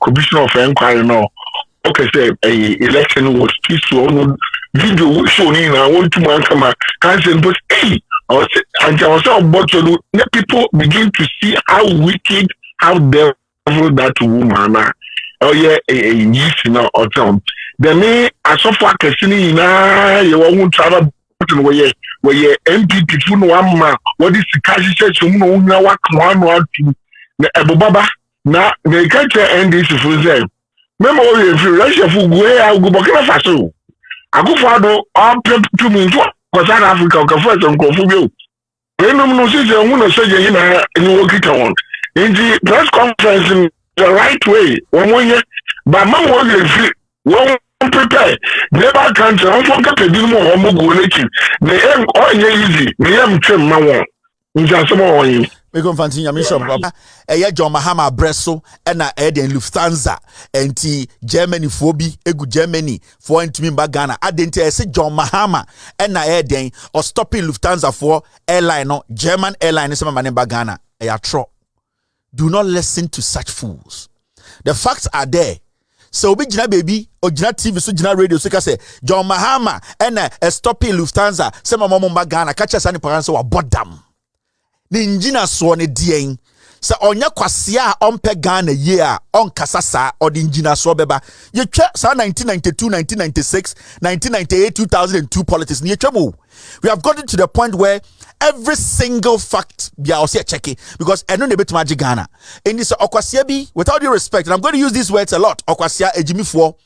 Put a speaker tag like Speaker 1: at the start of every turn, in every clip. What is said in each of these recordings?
Speaker 1: commission of inquiry now. Okay, say a election was peaceful. Video showing I want to answer my cousin, but hey, I was about to let people begin to see how wicked, how devil that woman. Oh yeah, yes, no, or some. The me as so far as you won't travel where you MPP for no one. What is the cash church? You know what one or two. Baba now they can't end this for them. Remember, if you rush your food, where go back in Faso. I go for all to me to South Africa, first and go for you. When no see the woman say in work it on. In the press conference in the right way, one way, but my work one prepare. Never country, I'm forget to do more homogeneity. The aim all easy, the aim trim my one. In just more.
Speaker 2: We go fancy mission papa John Mahama breso na den Lufthansa enti Germany fobi egu Germany for ntumi ba Ghana adenti ese John Mahama na den or stopping Lufthansa for airline no German airline se mama ba Ghana tro. Do not listen to such fools. The facts are there. So obi gina baby or gina TV so gina radio so ka say John Mahama na stopping Lufthansa se mama ba Ghana catch us any parents wa bodam. Ninjina so ne dien sa onya kwasea ompe Ghana ye a onkasa sa odi njina so beba ye twa sa 1992 1996 1998 2002 politics ni twamo. We have gotten to the point where every single fact be our checking because eno ne betima Ghana in this okwasea bi without due respect, and I'm going to use these words a lot, okwasea ejimifo,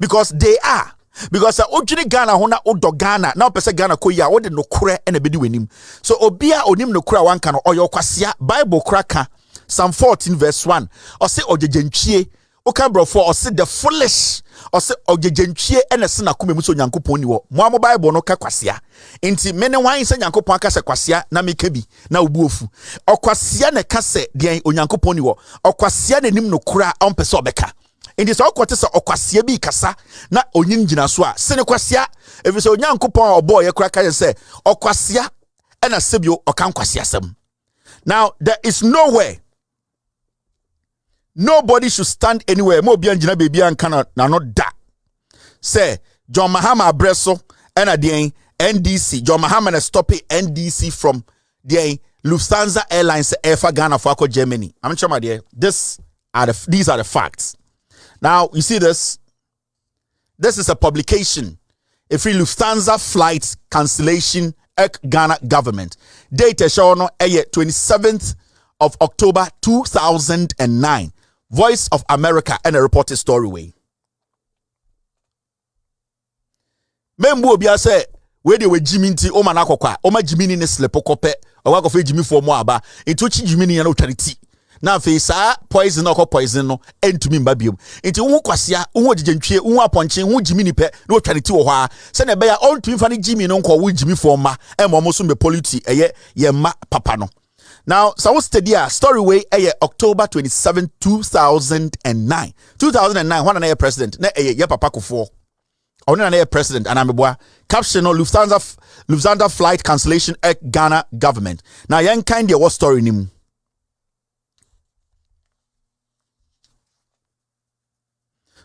Speaker 2: because they are. Because ojini Ghana hona odo Ghana na opese Ghana ko ya wode nokure ena bedi wenim. So obia onim nokure wan ka no oyo kwasia Bible kraka Psalm 14 verse 1 or say ojejenchie oka brofo or say the foolish or say ojejenchie ena se na kuma mu so Nyankopon ni wo. Mo Bible no ka kwasia. Enti mene wan se Nyankopon aka se kwasia na meka bi na obuofu. Okwasia ne ka se de Onyankopon ni wo. Okwasia ne nim nokure a ompese obeka. In this okwate se okwasia bi kasa na onyin gina so a sene kwasia efi se Onyankopon obo ye kura ka se okwasia ena sebio okan kwasia sem. Now there is nowhere, nobody should stand anywhere mo bia ngina baby anka na no da say John Mahama abreso ena den NDC John Mahama na stop NDC from the Lufthansa Airlines air for Ghana for Germany. I'm sure my dear these are the facts. Now, you see this? This is a publication. A free Lufthansa flight cancellation at Ghana government. Data shown on 27th of October 2009. Voice of America and a reported story way. Membu obia say where they were Jimmy nti o manakokwa o ma Jimmy ni slepo kope o wa go fe Jimmy for mo aba into chi Jimmy ni na otwariti. Na fe sa poison no poison no entumi mba biom enti wo kwasea wo jijentwie wo aponche wo jimi nipe na otwareti wo ha se na be ya ontumi fa ne jimi no nko wo jimi for ma e mo so be polity ye ma papa no. Now so wo study a story way October 27 2009 when an president na ye papa kofo on an president and ameboa caption no Lufthansa flight cancellation at Ghana government. Now yan kind of what story nim.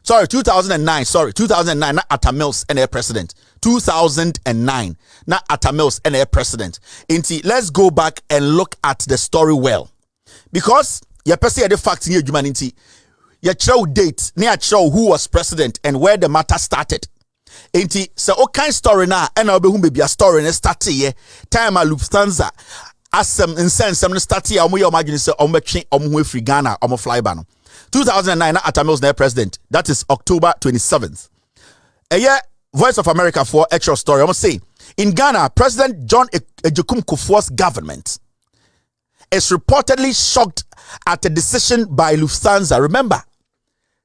Speaker 2: Sorry, 2009. Sorry, 2009. Not Atta Mills and air president. 2009. Not Atta Mills and air president. Inti, let's go back and look at the story well, because you see the facts in your humanity. You show date. You show who was president and where the matter started. Inti, so what kind story now? And I'll be whom be a story and start here. Time at Lufthansa. As some in sense, some start here. I'm imagine say I'm free Ghana. I'm a fly ban. 2009 Atta Mills their president. That is October 27th. A year Voice of America for extra story. I'm gonna say in Ghana, President John Ejiokum Kufuor's government is reportedly shocked at a decision by Lufthansa. Remember,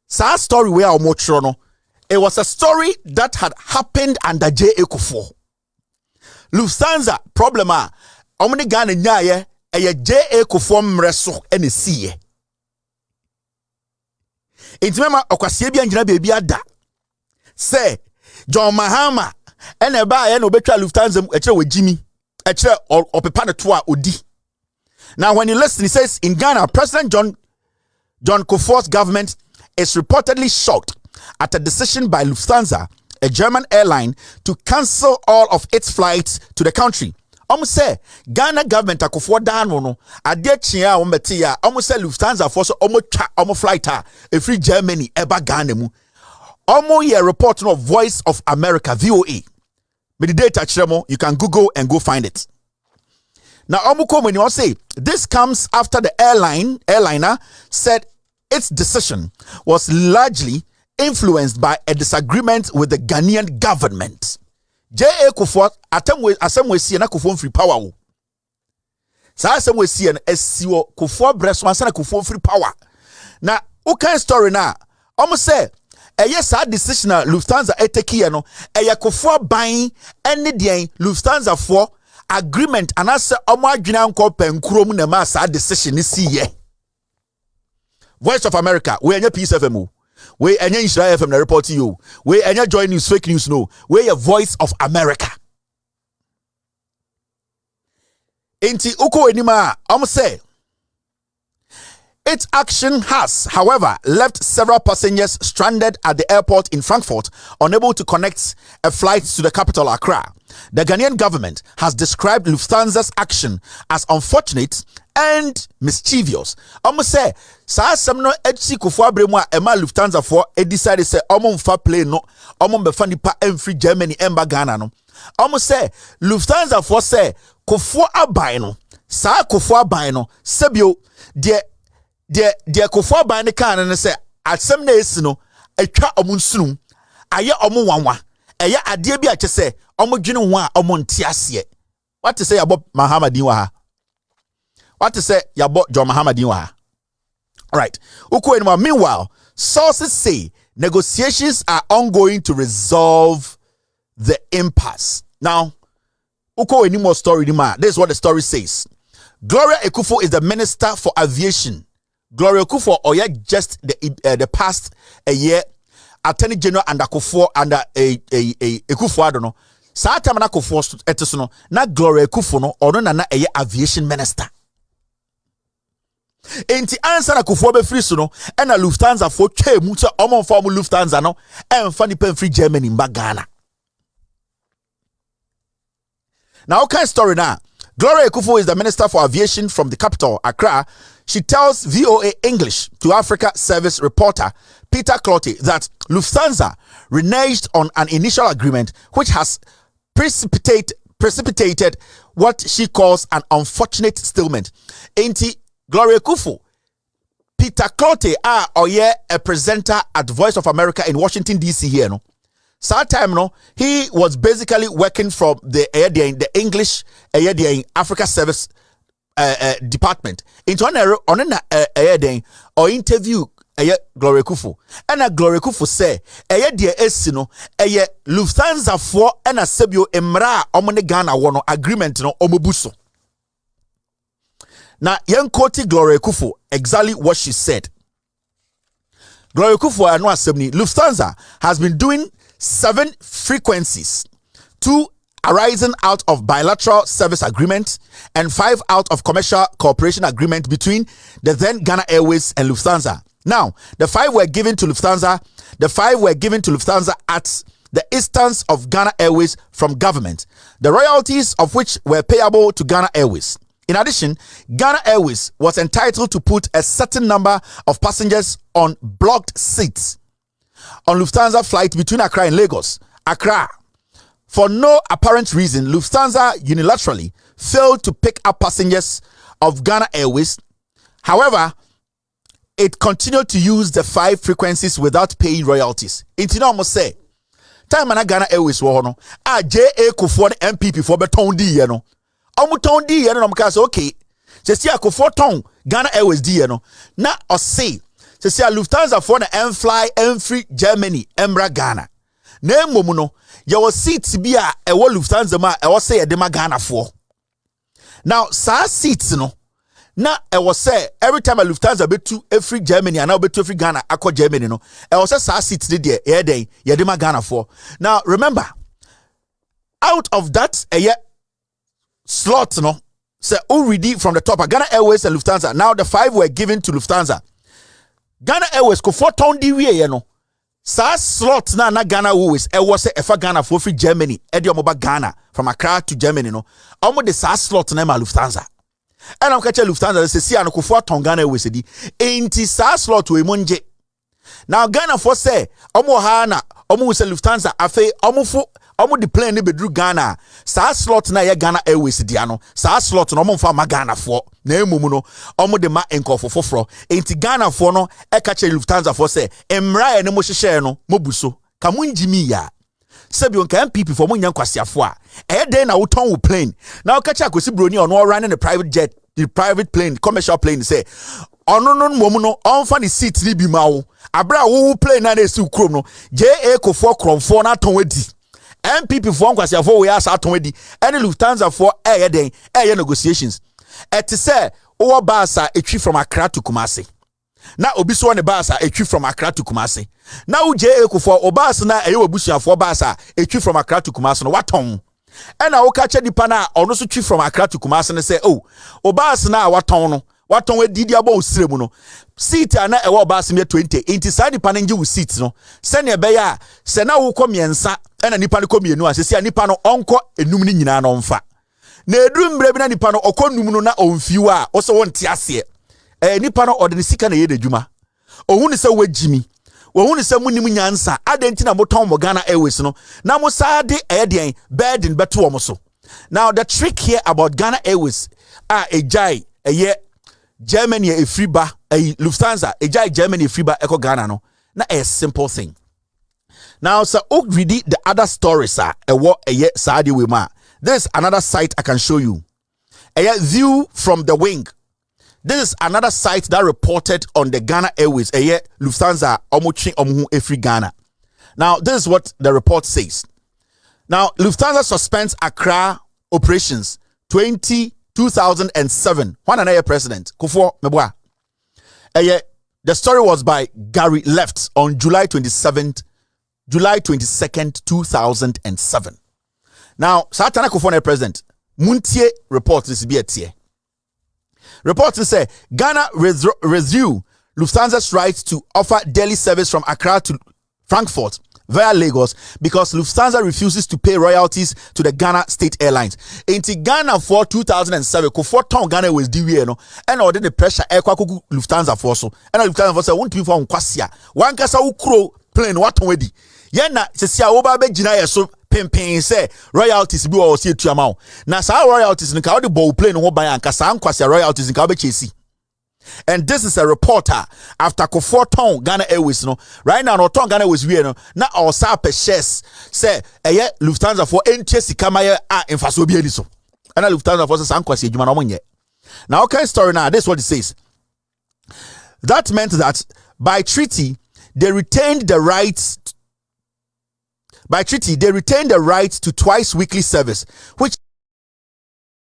Speaker 2: sad story where our motrono. It was a story that had happened under J.A. Kufuor. Lufthansa problema. Omni Ghana nyaye J.A. Kufuor mreso ene siye. Intimema okwasie bia ngina bebi ada say John Mahama ene ba ye no betwa Lufthansa ekere we Jimmy ekere opepa ne to a odi. Now when you listen, he says in Ghana, President John Kufuor's government is reportedly shocked at a decision by Lufthansa, a German airline, to cancel all of its flights to the country. Say Ghana government akufo dan no ade chia ometi ya say Lufthansa for so twa flight free Germany eba Ghana mu. Ye report no Voice of America VOA. Me the data chiremo, you can Google and go find it. Now when you say this comes after the airliner said its decision was largely influenced by a disagreement with the Ghanaian government. J.A. Kufuor asemwe sie na Kufuor free power wo. Sa asemwe sie na esiwo Kufuor breso ansa na Kufuor free power. Na ukan story na say eye sa decision na Lufthansa eteki no eye Kufuor ban ene den Lufthansa for agreement anase omo adwena nko pankuro na ma sa decision ni siye. Voice of America we anya Peace FM. We enya Israel FM na report to you. We enya Joy News fake news no. We a Voice of America. Inti uko enima say its action has, however, left several passengers stranded at the airport in Frankfurt, unable to connect a flight to the capital Accra. The Ghanaian government has described Lufthansa's action as unfortunate and mischievous. Say sa semno etsi Kufuor abremu a ema Lufthansa for decide say mfa plane no befa nipa emfree Germany emba Ghana no. Say Lufthansa for say Kufuor aban no sa Kufuor aban no sebio de Kufuor aban ne kan ne say asem na esi no atwa nsunu aye wanwa eye ade bi a che say dwene ho a nte ase. What to say about Mahama din wa ha? What to say about John Mahama din wa ha? All right. Meanwhile, sources say negotiations are ongoing to resolve the impasse. Now, any more story? This is what the story says. Gloria Ekufuor is the Minister for Aviation. Gloria Ekufuor, just the past a year, Attorney General under Kufuor under Ekufuor, I don't know. Sa time na Kufuor eteso no na Gloria Ekufuor no ono na aviation minister. Enti answer na Kufuor be free so no e na Lufthansa for twa mu che omonfa mu Lufthansa no emfa ni pen free Germany mba Ghana. Now okay story now. Gloria Ekufuor is the Minister for Aviation from the capital, Accra. She tells VOA English to Africa Service reporter Peter Clottey that Lufthansa reneged on an initial agreement which has precipitated what she calls an unfortunate stalemate. Ain't Gloria Ekufuor, Peter Clottey a presenter at Voice of America in Washington DC here no. That time no, he was basically working from the English Africa Service department. Into or interview Gloria Ekufuor. And Gloria Ekufuor say no Lufthansa for and sebio emra omone Ghana wono agreement no omobuso. Now yen quote Gloria Ekufuor exactly what she said. Gloria Ekufuor no assemni Lufthansa has been doing 7 frequencies, 2 arising out of bilateral service agreement and 5 out of commercial cooperation agreement between the then Ghana Airways and Lufthansa. Now, the 5 were given to Lufthansa. The 5 were given to Lufthansa at the instance of Ghana Airways from government, the royalties of which were payable to Ghana Airways. In addition, Ghana Airways was entitled to put a certain number of passengers on blocked seats on Lufthansa flight between Accra and Lagos. Accra. For no apparent reason, Lufthansa unilaterally failed to pick up passengers of Ghana Airways. However, it continued to use the 5 frequencies without paying royalties. It almost say, time na Ghana Airways wo no, J.A. Kufuor MPP for beton di ye no. Omu ton di ye no mka say okay. Se si Kufuor ton Ghana Airways di ye no. Na o say se si Lufthansa for na fly free Germany emra Ghana. Na emom no ye was seats bi a e wo Lufthansa ma e wo say e de ma Ghana for. Now sa seats no na e was say every time a Lufthansa betu free Germany and now betu free Ghana akọ Germany no e was say sa seats dey there e dey ye de ma Ghana for. Now remember, out of that slot no say already from the top Ghana Airways and Lufthansa. Now the 5 were given to Lufthansa. Ghana Airways ko 4 ton di wie ye no. Sa slot na Ghana Airways was efa Ghana for free Germany e de omoba Ghana from Accra to Germany no. Omo de sa slot na ma Lufthansa. And I'm catch Lufthansa say see anoko 4 ton Ghana Airways di. Enti sa slot we monje. Now Ghana for say omo ha na omo say Lufthansa afi omo the plane ne bedru Ghana sa slot na ye Ghana Airways dia no sa slot no omo mfa ma Ghana for na emumu no omo de ma enkofo foforo enti Ghana for no e ka che Lufthansa for say emra ne mo hyehyɛ no mobuso ka munjimi ya sebi on ka MPP for mo nya kwasiafo a e dey na wo ton wo plane na wo ka che akosi broni ono run the private jet the private plane commercial plane say ono no mom no onfa the seat ni bi ma wo abra wo plane na na si krom no JA kofo kromfo na ton wadi MPP for nkwasiafo we asa ton wadi any Lufthansa for negotiations eti say owo basa etwi from Accra to Kumasi na obi so ne basa etwi from Accra to Kumasi na wo JA kofo obasa na obusuafo basa etwi from Accra to Kumasi no waton ena wo ka che dipa na ono so twi from Accra to Kumasi ne say oh obasa na waton no waton we didi aba osiremu no seat ana e wo basa me 20 inti sa dipa na ngi wo seat no se ne be ya se na wo kɔ miensa ena nipa ne kɔ mienu a se sia nipa no onko enum ni nyina no mfa na eduru mbre bi na nipa no ɔkɔ num no na ɔmfiwa a wo se wonte ase nipa no ɔde ne sika na yɛ dwuma ohun ne se wagimi ohun ne se munim nyansa adenti na moton mo Ghana Airways no na mo saade den burden beto wo mo so. Now the trick here about Ghana Airways ejai Germany e free ba Lufthansa ejai Germany free ba eko Ghana no na a simple thing. Now so read the other stories ewo saade we ma. There's another site I can show you. A view from the wing. This is another site that reported on the Ghana Airways. Lufthansa omuchi omu efri Ghana. Now, this is what the report says. Now, Lufthansa suspends Accra operations 2007. One another president. Kufo mebwa. The story was by Gary Left on July 22nd, 2007. Now, Satana Kufo president. Muntie report this be a tier. Reports say Ghana resume Lufthansa's right to offer daily service from Accra to Frankfurt via Lagos because Lufthansa refuses to pay royalties to the Ghana State Airlines. Into Ghana for 2007, ko 4 ton Ghana was DWA no, and order the pressure air kwaku Lufthansa for so. And Lufthansa for say won't be for kwasia. One kasa ukro plane what on wedi. Yena se sia oba be gina yeso pempen say royalties bi o se tuama. Na sa royalties nka the bow plane ho ban anka sa nkwasa royalties nka be chesi. And this is a reporter after ko 4 ton Ghana Airways no. Right now no ton Ghana Airways we no. Na our sa pe shares say Lufthansa for entie sika maye emfaso bi ani so. And Lufthansa for say nkwasa adwuma no monye. Now okay story now this is what it says. That meant that by treaty they retained the rights to twice weekly service, which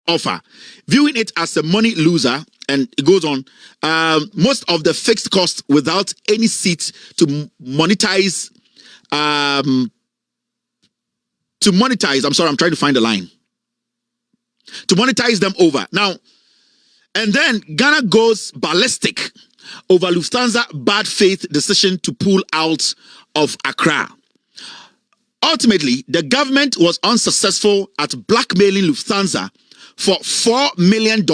Speaker 2: offer, viewing it as a money loser, and it goes on, most of the fixed costs without any seats to monetize, I'm sorry, I'm trying to find the line. To monetize them over. Now, and then Ghana goes ballistic over Lufthansa bad faith decision to pull out of Accra. Ultimately, the government was unsuccessful at blackmailing Lufthansa for $4 million,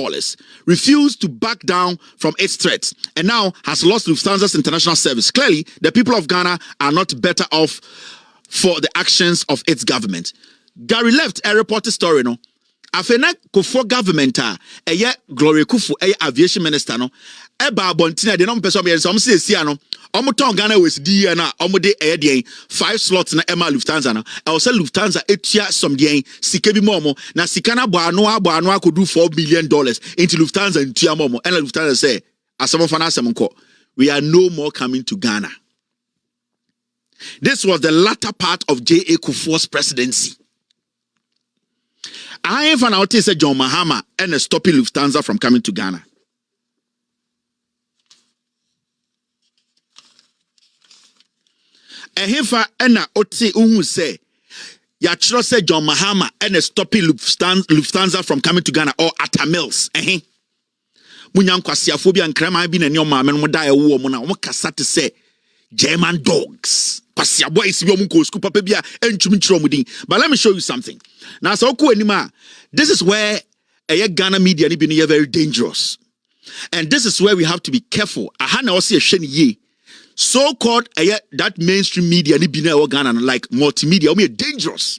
Speaker 2: refused to back down from its threats, and now has lost Lufthansa's international service. Clearly, the people of Ghana are not better off for the actions of its government. Gary Left a reported story, no? Afena Kufo government Gloria Kufu aviation minister no eba abontina de no person be some say sia no omoton Ghana Airways di na omode 5 slots na Emma Lufthansa no e say Lufthansa etua some den sika bi momo na sika na bo ano akodu $4 million into Lufthansa ntua momo and Lufthansa say asem fa na asem nko we are no more coming to Ghana. This was the latter part of J.A. Kufuor's presidency. I found out said John Mahama and stopping Lufthansa from coming to Ghana. Ehefa ena oti uhu say ya chiro say John Mahama and stopping Lufthansa from coming to Ghana or Atta Mills. Munyan kwasiafo bi ankrama bi na ne omame no da ewo mo na omo kasa te say German dogs. Kwasiabo is bi omo ko school papa bi a entumi kire omo din. But let me show you something. Now so ko anima, this is where Ghana media ni bi no very dangerous. And this is where we have to be careful. Aha na osi ehwe ni ye. So called that mainstream media ni bi na Ghana like multimedia omo dangerous.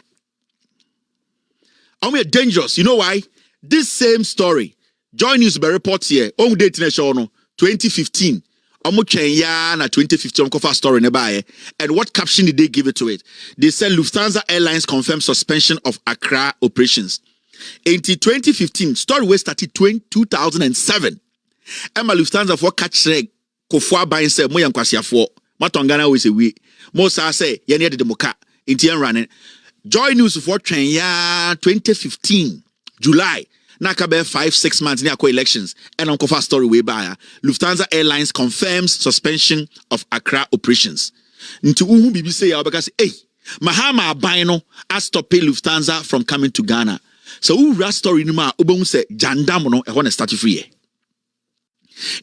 Speaker 2: Omo dangerous. You know why? This same story Joy News by report here on date in show no 2015. Omo Kenya na 2015 cover story nearby. And what caption did they give it to it? They said Lufthansa Airlines confirmed suspension of Accra operations. In 2015, story was started 2007. Emma Lufthansa for catch reg kofua buying say mo yankwasiafo for matongana we say we mo sa say ye near the demoka in running. Joy News for Kenya 2015 July. Nakabe 5-6 months near elections and on cover story way by Lufthansa Airlines confirms suspension of Accra operations. Into uhu BBC ya because hey Mahama Abino has to pay Lufthansa from coming to Ghana. So who story numa ubon say jandam no e want to start free.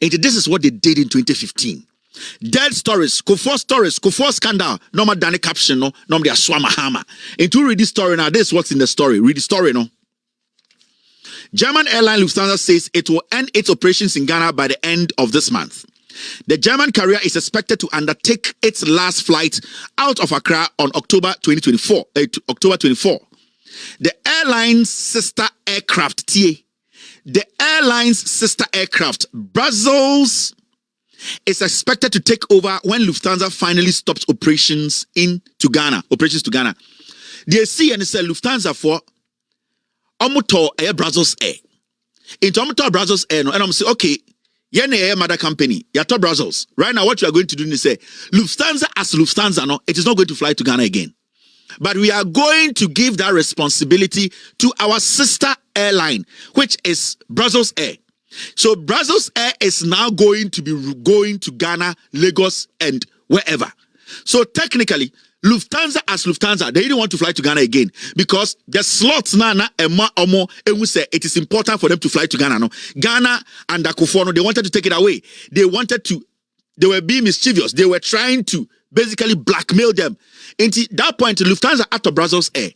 Speaker 2: And this is what they did in 2015. Dead stories, Kufo scandal, normal Danny caption no they aswa Mahama. And to read this story now, this is what's in the story. Read the story no. German airline Lufthansa says it will end its operations in Ghana by the end of this month. The German carrier is expected to undertake its last flight out of Accra on October 24. The airline's sister aircraft, Brussels, is expected to take over when Lufthansa finally stops operations to Ghana. They see and say Lufthansa for Omoto air Brussels Air. Into Omoto Brussels Air, no, and I'm saying, okay, yene air mother company, yato Brussels. Right now, what you are going to do is say, Lufthansa as Lufthansa, no, it is not going to fly to Ghana again. But we are going to give that responsibility to our sister airline, which is Brussels Air. So Brussels Air is now going to be going to Ghana, Lagos, and wherever. So technically, Lufthansa as Lufthansa, they didn't want to fly to Ghana again because the slots say it is important for them to fly to Ghana. No, Ghana and Akufono, they wanted to take it away. They were being mischievous. They were trying to basically blackmail them. Until that point, Lufthansa out of Brussels Air.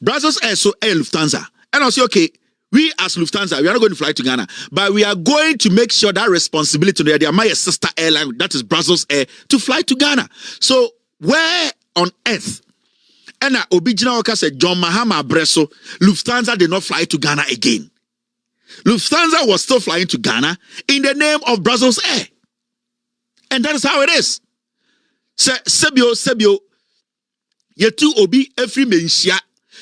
Speaker 2: Brussels Air, so Air Lufthansa. And I say, okay, we as Lufthansa, we are not going to fly to Ghana, but we are going to make sure that responsibility to their my sister airline, that is Brussels Air, to fly to Ghana. So where on earth? And original worker said John Mahama Bresso, Lufthansa did not fly to Ghana again. Lufthansa was still flying to Ghana in the name of Brussels Air. And that is how it is. Sebio, yetu obi every menshia,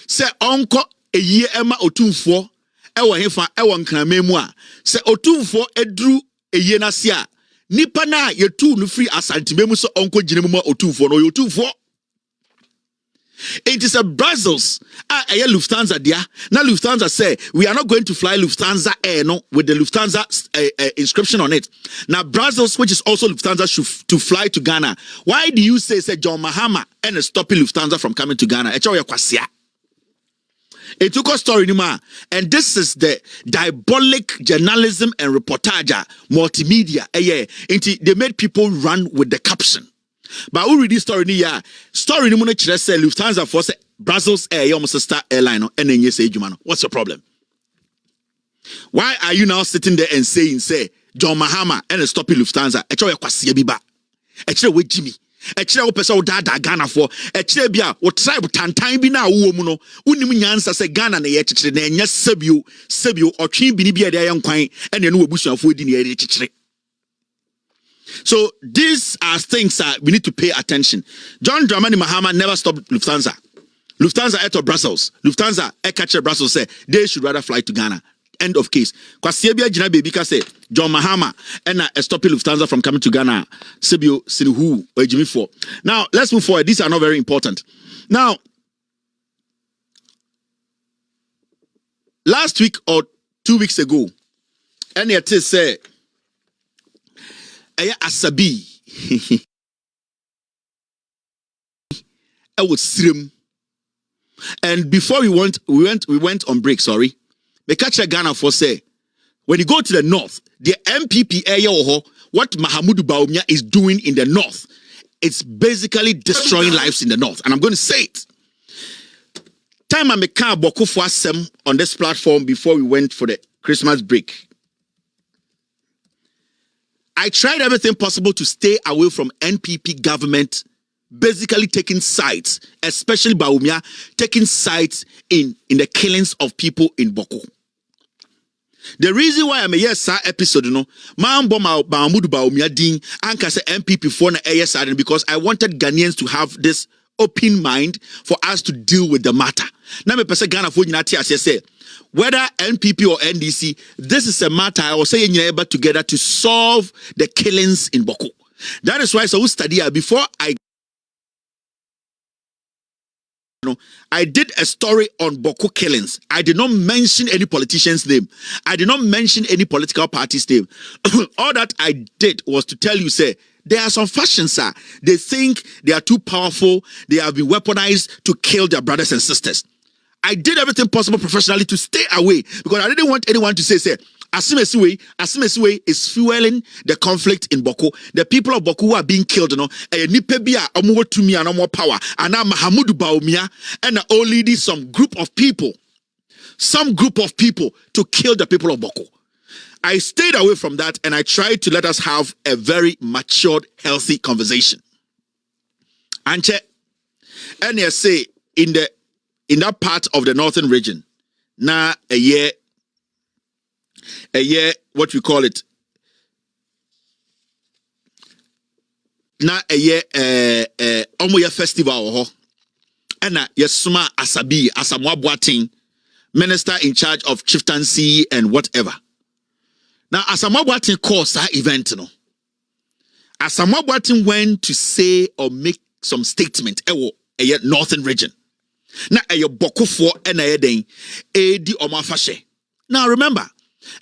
Speaker 2: se onko eye ema otumfo, ewa hefa, ewa nkramemu a, se otumfo edru eye nasia, nipa na yetu nufri asantimemu so onko jinemu otumfo, no yotumfo. It is a Brussels. Lufthansa there. Now Lufthansa say we are not going to fly Lufthansa Air no with the Lufthansa inscription on it. Now Brussels, which is also Lufthansa, should to fly to Ghana. Why do you say John Mahama and stopping Lufthansa from coming to Ghana? It took a story anymore, and this is the diabolic journalism and reportage multimedia. They made people run with the caption. But who read this story ni ya? Story ni muna chile say Lufthansa for say Brussels Air your sister airline and then you say Jumano. What's your problem? Why are you now sitting there and saying say John Mahama and stopping Lufthansa? Echo yakwasiye biba. Echire we Jimmy. Echire wo pesa wo dada Ghana for. Echire bia wo tribe tantan bi na wo mu no. Unim nyansa say Ghana na ye chichire na enya sebio otwe bi ni bia de ayenkwan and no webusuafo di na ye chichire. So these are things that we need to pay attention. John Dramani Mahama never stopped Lufthansa. Lufthansa air to Brussels. Lufthansa air catcher Brussels say they should rather fly to Ghana. End of case. Kwasiebia Jina Baby say John Mahama and stopping Lufthansa from coming to Ghana. Sebio Sinihu or Jimmy 4. Now let's move forward. These are not very important. Now, last week or 2 weeks ago, NET said Asabi. I was slim. And before we went on break, sorry. Me catch Ghana for say
Speaker 3: when you go to the north, the MPP area, what Bawumia is doing in the north, it's basically destroying lives in the north. And I'm going to say it. Time I make Boko for Asem on this platform before we went for the Christmas break. I tried everything possible to stay away from NPP government, basically taking sides, especially Bawumia, taking sides in the killings of people in Boko. The reason why I'm a yes sir episode, you know, Bawumia ding anka say MPP for na yes sir, because I wanted Ghanaians to have this open mind for us to deal with the matter. Now me pese Ghana for nyina say whether NPP or NDC, this is a matter I was saying able together to solve the killings in Boko. That is why so we study before I did a story on Boko killings. I did not mention any politician's name. I did not mention any political party's name. All that I did was to tell you, say, there are some factions, sir. They think they are too powerful. They have been weaponized to kill their brothers and sisters. I did everything possible professionally to stay away because I didn't want anyone to say, Asimesiwe is fueling the conflict in Boko. The people of Boko who are being killed, you know, Nipebia, Omuotumi, and more power, and now Bawumia, and only some group of people to kill the people of Boko. I stayed away from that and I tried to let us have a very matured, healthy conversation. Anche, and you say in that part of the northern region, now a year, what we call it, now a year, Omoya festival, and Yesuma Asabi, Asamoah Boateng, minister in charge of chieftaincy and whatever. Now, Asamoah Boateng caused that event, you know. Asamoah Boateng went to say or make some statement, northern region. Now, Boko for den edi omafashe. Now, remember,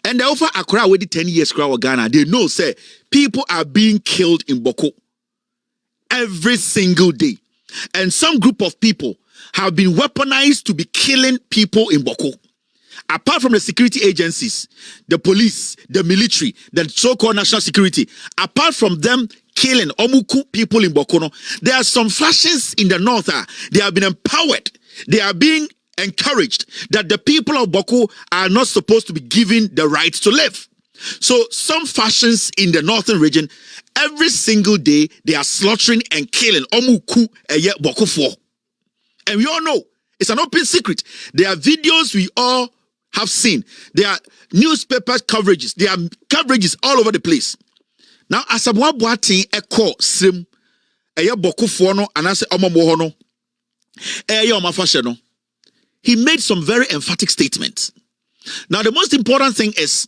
Speaker 3: and they offer Accra already 10 years Ghana. They know, say, people are being killed in Boko every single day. And some group of people have been weaponized to be killing people in Boko. Apart from the security agencies, the police, the military, the so-called national security, apart from them killing Omuku people in Boko, there are some factions in the north. They have been empowered. They are being encouraged that the people of Boko are not supposed to be given the right to live. So some factions in the northern region, every single day, they are slaughtering and killing Omuku Boko for. And we all know, it's an open secret. There are videos we all have seen. There are newspaper coverages. There are coverages all over the place. Now, Asamoah Boateng eko sim Boko for no anase omomo no omafashe no. He made some very emphatic statements. Now, the most important thing is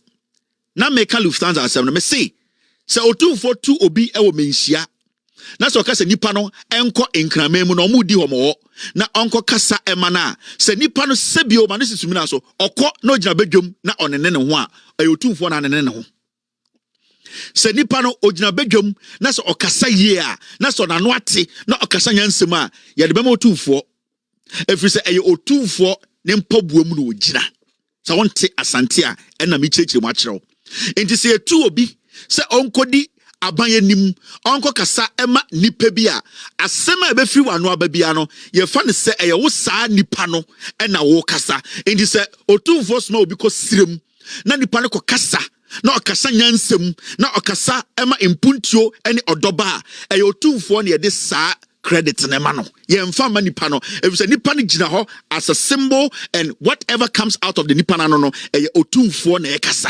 Speaker 3: na meka Lufthansa asem me say otu for two obi ewo menhia. Na so ka se nipa no enko enkrame mu no omudi homo na onko kasa emana se nipa no sebio ma no sisumi na so okọ na ogina bedwom na onene ne ho a ayotumfo na nene ne ho se nipa no ogina bedwom na so okasa yie a na so nano ate na okasa nyansem a ye de bema otumfo efiri se otumfo ne mpabuam no ogina so wonte asante a na me kyekire mu akyerew enti se etu obi se onkodi abanyanim onko kasa ema nipa bi a asema ebefiri wano ababia no ye fa ne se wo saa nipa no na wo kasa enti se otumfo sma obi ko sirem na nipa ne ko kasa na okasa nyansem na okasa ema impuntio ene odoba a otumfo ne ye de saa credit ne ma no ye mfa ma nipa no if se nipa ne gina ho as a symbol and whatever comes out of the nipa no otumfo na ye kasa.